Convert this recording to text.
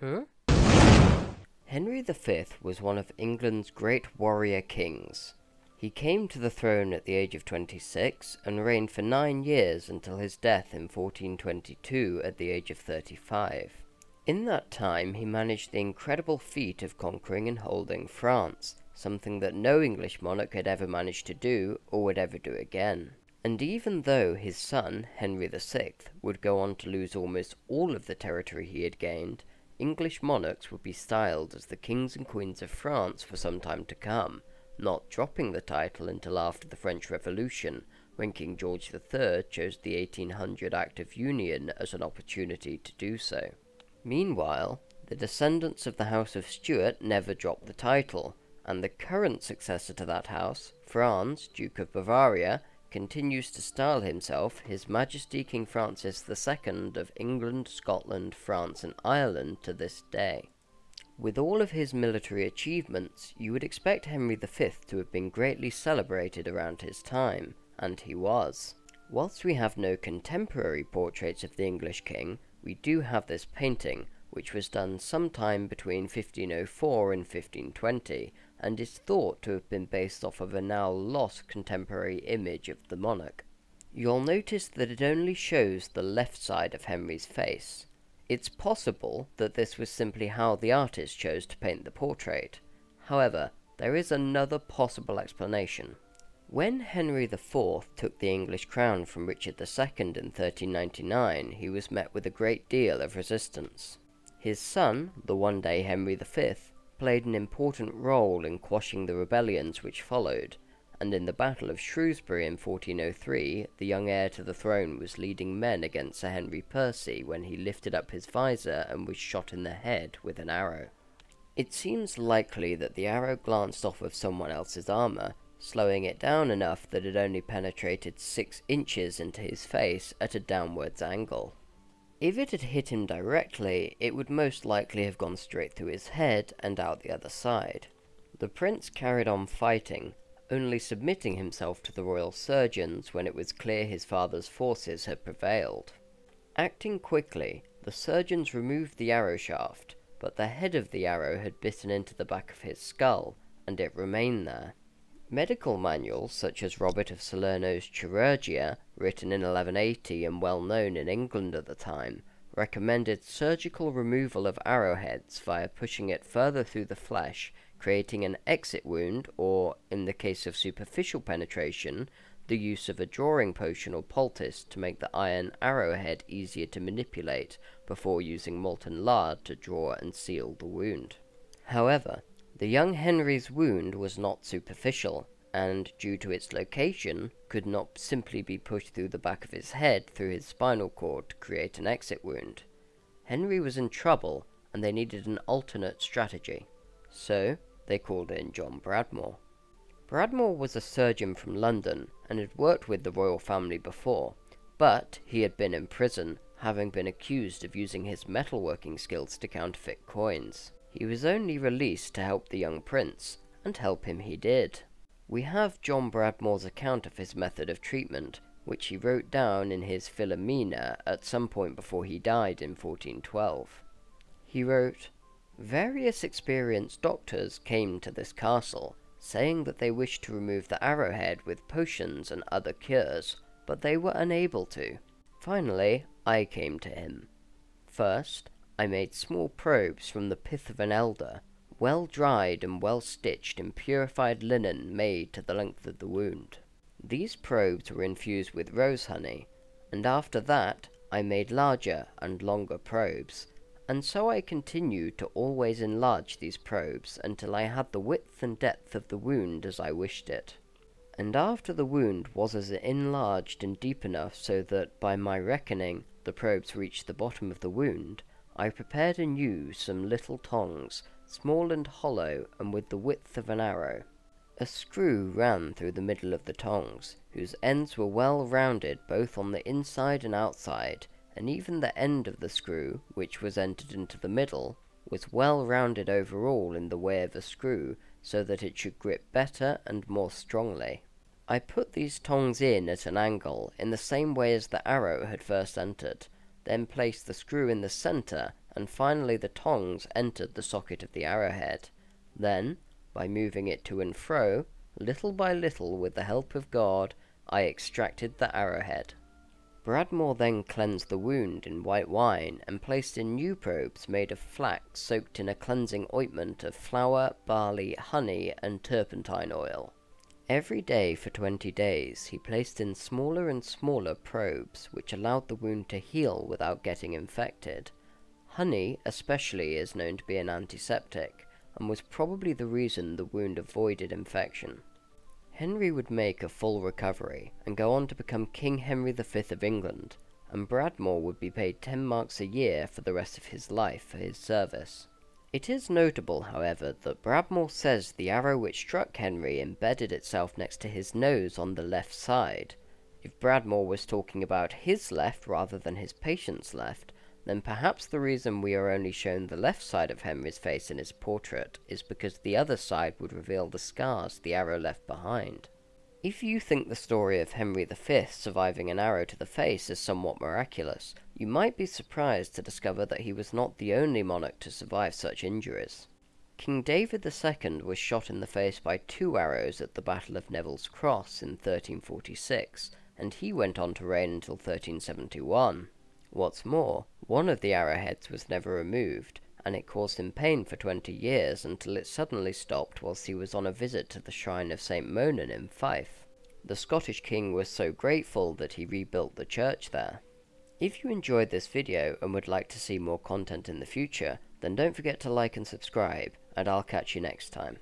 Huh? Henry V was one of England's great warrior kings. He came to the throne at the age of 26 and reigned for 9 years until his death in 1422 at the age of 35. In that time he managed the incredible feat of conquering and holding France, something that no English monarch had ever managed to do or would ever do again. And even though his son, Henry VI, would go on to lose almost all of the territory he had gained, English monarchs would be styled as the kings and queens of France for some time to come, not dropping the title until after the French Revolution, when King George III chose the 1800 Act of Union as an opportunity to do so. Meanwhile, the descendants of the House of Stuart never dropped the title, and the current successor to that house, Franz, Duke of Bavaria, continues to style himself His Majesty King Francis II of England, Scotland, France and Ireland to this day. With all of his military achievements, you would expect Henry V to have been greatly celebrated around his time, and he was. Whilst we have no contemporary portraits of the English king, we do have this painting, which was done sometime between 1504 and 1520, and is thought to have been based off of a now lost contemporary image of the monarch. You'll notice that it only shows the left side of Henry's face. It's possible that this was simply how the artist chose to paint the portrait. However, there is another possible explanation. When Henry IV took the English crown from Richard II in 1399, he was met with a great deal of resistance. His son, the one-day Henry V, played an important role in quashing the rebellions which followed, and in the Battle of Shrewsbury in 1403, the young heir to the throne was leading men against Sir Henry Percy when he lifted up his visor and was shot in the head with an arrow. It seems likely that the arrow glanced off of someone else's armour, slowing it down enough that it only penetrated 6 inches into his face at a downwards angle. If it had hit him directly, it would most likely have gone straight through his head and out the other side. The prince carried on fighting, only submitting himself to the royal surgeons when it was clear his father's forces had prevailed. Acting quickly, the surgeons removed the arrow shaft, but the head of the arrow had bitten into the back of his skull, and it remained there. Medical manuals, such as Robert of Salerno's Chirurgia, written in 1180 and well known in England at the time, recommended surgical removal of arrowheads via pushing it further through the flesh, creating an exit wound, or, in the case of superficial penetration, the use of a drawing potion or poultice to make the iron arrowhead easier to manipulate before using molten lard to draw and seal the wound. However, the young Henry's wound was not superficial, and, due to its location, could not simply be pushed through the back of his head through his spinal cord to create an exit wound. Henry was in trouble, and they needed an alternate strategy. So, they called in John Bradmore. Bradmore was a surgeon from London, and had worked with the royal family before, but he had been in prison, having been accused of using his metalworking skills to counterfeit coins. He was only released to help the young prince, and help him he did. We have John Bradmore's account of his method of treatment, which he wrote down in his Philomena at some point before he died in 1412. He wrote, "Various experienced doctors came to this castle, saying that they wished to remove the arrowhead with potions and other cures, but they were unable to. Finally, I came to him. First, I made small probes from the pith of an elder, well dried and well stitched in purified linen made to the length of the wound. These probes were infused with rose honey, and after that I made larger and longer probes, and so I continued to always enlarge these probes until I had the width and depth of the wound as I wished it. And after the wound was as enlarged and deep enough so that, by my reckoning, the probes reached the bottom of the wound, I prepared and used some little tongs, small and hollow and with the width of an arrow. A screw ran through the middle of the tongs, whose ends were well rounded both on the inside and outside, and even the end of the screw, which was entered into the middle, was well rounded over all in the way of a screw, so that it should grip better and more strongly. I put these tongs in at an angle, in the same way as the arrow had first entered, then placed the screw in the centre, and finally the tongs entered the socket of the arrowhead. Then, by moving it to and fro, little by little, with the help of God, I extracted the arrowhead. Bradmore then cleansed the wound in white wine, and placed in new probes made of flax soaked in a cleansing ointment of flour, barley, honey, and turpentine oil. Every day for 20 days he placed in smaller and smaller probes, which allowed the wound to heal without getting infected. Honey especially is known to be an antiseptic, and was probably the reason the wound avoided infection. Henry would make a full recovery, and go on to become King Henry V of England, and Bradmore would be paid 10 marks a year for the rest of his life for his service. It is notable, however, that Bradmore says the arrow which struck Henry embedded itself next to his nose on the left side. If Bradmore was talking about his left rather than his patient's left, then perhaps the reason we are only shown the left side of Henry's face in his portrait is because the other side would reveal the scars the arrow left behind. If you think the story of Henry V surviving an arrow to the face is somewhat miraculous, you might be surprised to discover that he was not the only monarch to survive such injuries. King David II was shot in the face by 2 arrows at the Battle of Neville's Cross in 1346, and he went on to reign until 1371. What's more, one of the arrowheads was never removed, and it caused him pain for 20 years until it suddenly stopped whilst he was on a visit to the shrine of St. Monan in Fife. The Scottish king was so grateful that he rebuilt the church there. If you enjoyed this video and would like to see more content in the future, then don't forget to like and subscribe, and I'll catch you next time.